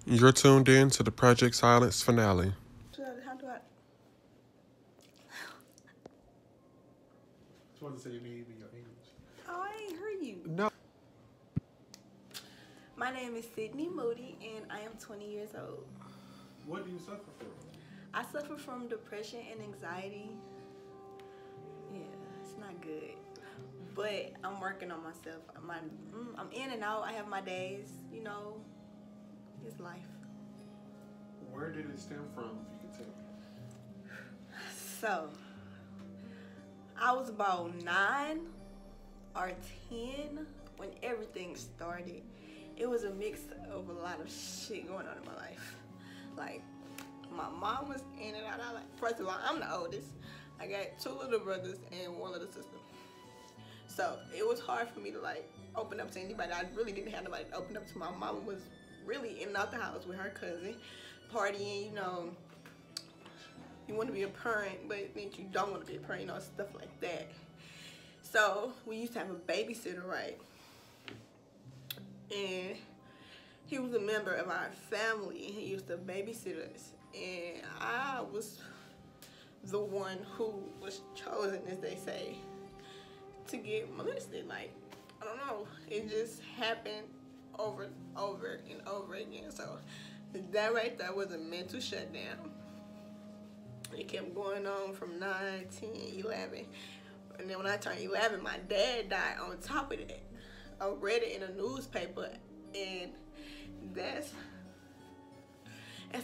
You're tuned in to the Project Silence finale. How do I? Just wanted to say your name and your age. Oh, I ain't heard you. No. My name is Sydney Moody, and I am 20 years old. What do you suffer from? I suffer from depression and anxiety. Yeah, it's not good, but I'm working on myself. I'm in and out. I have my days. You know, it's life. Where did it stem from, if you could tell me? So, I was about 9 or 10 when everything started. It was a mix of a lot of shit going on in my life. Like, my mom was in and out. First of all, I'm the oldest. I got 2 little brothers and 1 little sister. So, it was hard for me to, like, open up to anybody. I really didn't have nobody to open up to. My mama was really in and out the house with her cousin, partying, you know. You want to be a parent, but then you don't want to be a parent, you know, stuff like that. So, we used to have a babysitter, right? And he was a member of our family. He used to babysit us. And I was the one who was chosen, as they say, to get molested. Like, I don't know. It just happened over and over again. So, that right there was a mental shutdown. It kept going on from 9, 10, 11. And then when I turned 11, my dad died on top of that. I read it in a newspaper, and that's a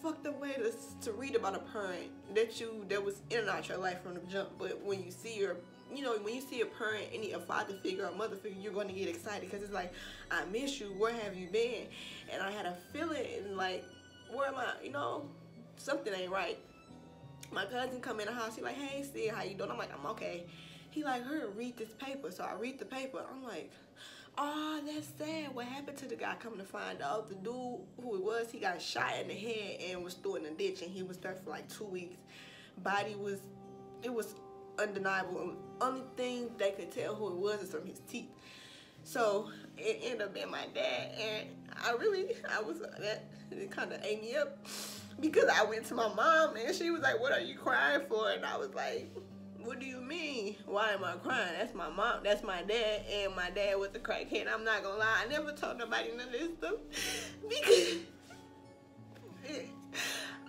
fucked up way to read about a parent that was in and out your life from the jump. But when you see when you see a parent, a father figure or mother figure, you're going to get excited because it's like, I miss you, where have you been? And I had a feeling like, where am I? You know, something ain't right. My cousin come in the house, he like, hey Sid, how you doing? I'm like, I'm okay. He like, her, read this paper. So I read the paper. I'm like, oh, that's sad. What happened to the guy? Coming to find out, the dude who it was, he got shot in the head and was thrown in a ditch, and he was there for like 2 weeks. It was undeniable. Only thing they could tell who it was is from his teeth. So it ended up being my dad, and it kind of ate me up because I went to my mom and she was like, what are you crying for? And I was like, what do you mean? Why am I crying? That's my mom, that's my dad, and my dad was a crackhead. I'm not gonna lie, I never told nobody none of this stuff because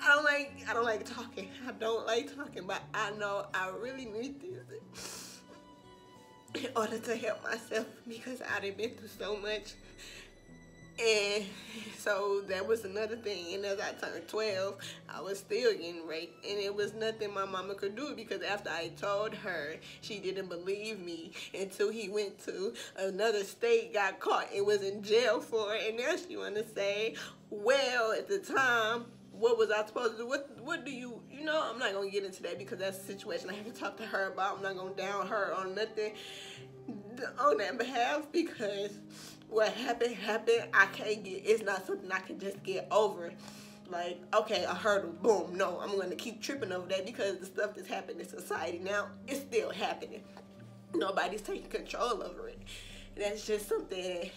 I don't like talking. I don't like talking, but I know I really need this in order to help myself because I done been through so much. And so that was another thing. And as I turned 12, I was still getting raped. And it was nothing my mama could do because after I told her, she didn't believe me until he went to another state, got caught, and was in jail for it. And now she want to say, well, at the time, what was I supposed to do? What do you know? I'm not going to get into that because that's a situation I have to talk to her about. I'm not going to down her on nothing on that behalf because what happened. It's not something I can just get over. Like, okay, a hurdle, boom. No, I'm going to keep tripping over that because the stuff that's happened in society now, it's still happening. Nobody's taking control over it. That's just something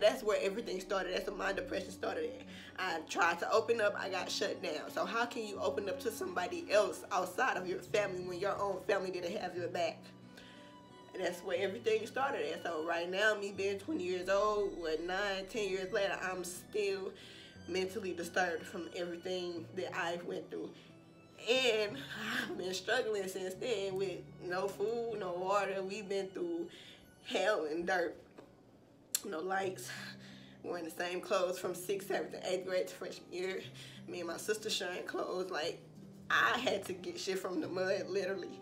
that's where everything started. That's where my depression started at. I tried to open up, I got shut down. So how can you open up to somebody else outside of your family when your own family didn't have your back? And that's where everything started at. So right now, me being 20 years old, 9, 10 years later, I'm still mentally disturbed from everything that I've went through. And I've been struggling since then with no food, no water. We've been through hell and dirt. No lights. Wearing the same clothes from 6th, 7th, and 8th grade to freshman year. Me and my sister sharing clothes. Like, I had to get shit from the mud, literally.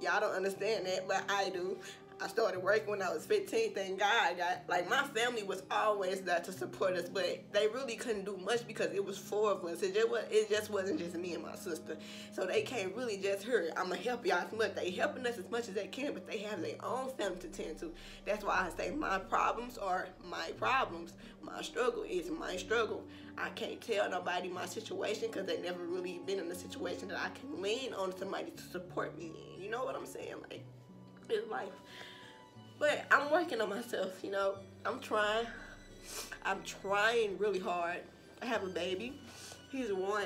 Y'all don't understand that, but I do. I started working when I was 15. Thank God. My family was always there to support us, but they really couldn't do much because it was 4 of us. It just wasn't just me and my sister. So they can't really just hear, I'm going to help y'all as much. They helping us as much as they can, but they have their own family to tend to. That's why I say my problems are my problems. My struggle is my struggle. I can't tell nobody my situation because they never really been in a situation that I can lean on somebody to support me in. You know what I'm saying? Like, it's life. But I'm working on myself, you know. I'm trying really hard. I have a baby. He's 1.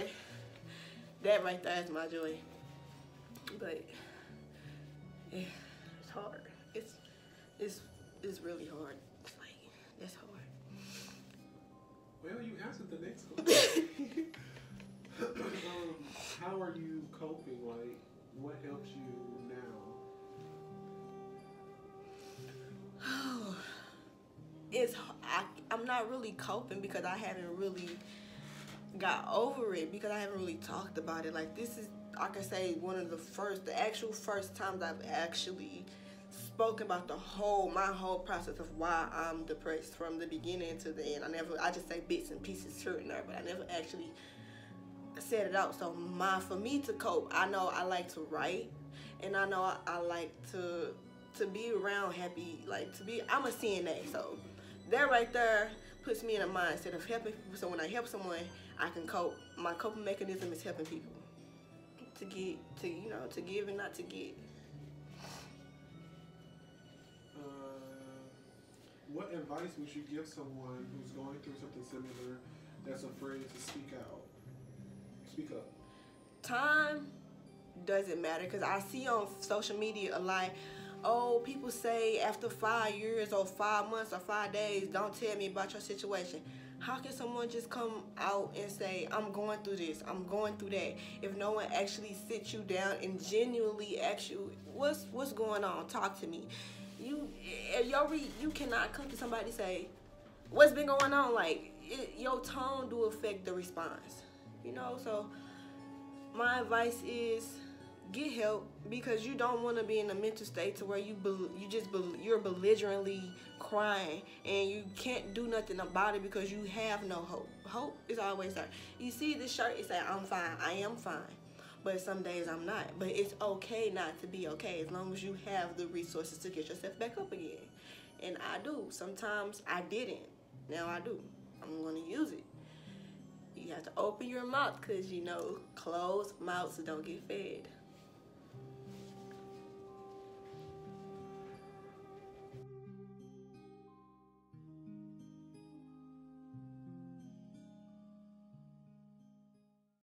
That right there is my joy. But yeah, it's hard. It's really hard. It's like, that's hard. Well, you answered the next question. How are you coping? Like, what helps you now? I'm not really coping because I haven't really got over it, because I haven't really talked about it. Like, this is, I can say, one of the actual first times I've actually spoken about my whole process of why I'm depressed from the beginning to the end. I just say bits and pieces here and there, but I never actually said it out. So for me to cope, I know I like to write, and I know I like to be around happy, like I'm a CNA, so that right there puts me in a mindset of helping people. So when I help someone, I can cope. My coping mechanism is helping people to give and not to get. What advice would you give someone who's going through something similar that's afraid to speak out? Speak up. Time doesn't matter, because I see on social media a lot, oh, people say after 5 years or 5 months or 5 days, don't tell me about your situation. How can someone just come out and say, I'm going through this, I'm going through that, if no one actually sits you down and genuinely asks you, what's going on? Talk to me. You cannot come to somebody and say, what's been going on? Like, your tone do affect the response, so my advice is get help, because you don't want to be in a mental state to where you're belligerently crying and you can't do nothing about it because you have no hope. Hope is always there. You see this shirt, it says I'm fine. I am fine, but some days I'm not. But it's okay not to be okay, as long as you have the resources to get yourself back up again. And I do. Sometimes I didn't. Now I do. I'm going to use it. You have to open your mouth, because closed mouths don't get fed.